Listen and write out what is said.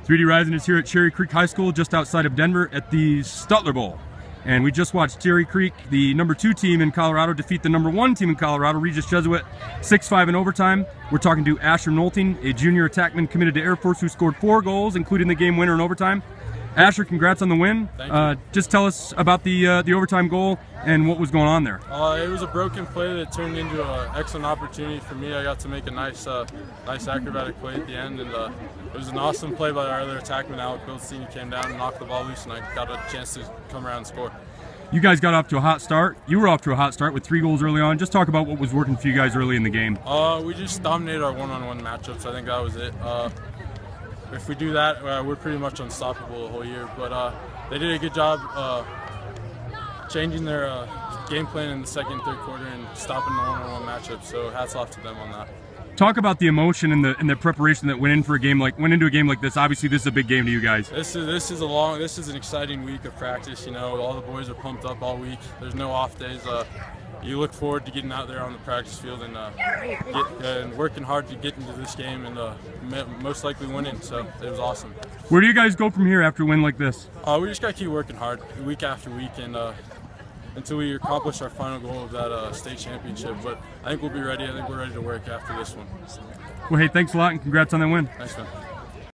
3D Rising is here at Cherry Creek High School just outside of Denver at the Stutler Bowl. And we just watched Cherry Creek, the #2 team in Colorado, defeat the #1 team in Colorado, Regis Jesuit, 6-5 in overtime. We're talking to Asher Nolting, a junior attackman committed to Air Force who scored 4 goals, including the game winner in overtime. Asher, congrats on the win. Thank you. Just tell us about the overtime goal and what was going on there. It was a broken play that turned into an excellent opportunity for me. I got to make a nice acrobatic play at the end, and it was an awesome play by our other attackman, Alec Bilstein. He came down and knocked the ball loose, and I got a chance to come around and score. You guys got off to a hot start. You were off to a hot start with 3 goals early on. Just talk about what was working for you guys early in the game. We just dominated our one-on-one matchups. I think that was it. If we do that, we're pretty much unstoppable the whole year. But they did a good job changing their game plan in the second and third quarter and stopping the one-on-one matchup. So hats off to them on that. Talk about the emotion and the preparation that went into a game like this. Obviously, this is a big game to you guys. This is an exciting week of practice. You know, all the boys are pumped up all week. There's no off days. You look forward to getting out there on the practice field and working hard to get into this game and most likely winning. So it was awesome. Where do you guys go from here after a win like this? We just got to keep working hard week after week and until we accomplish our final goal of that state championship. But I think we'll be ready. I think we're ready to work after this one. Well, hey, thanks a lot and congrats on that win. Thanks, man.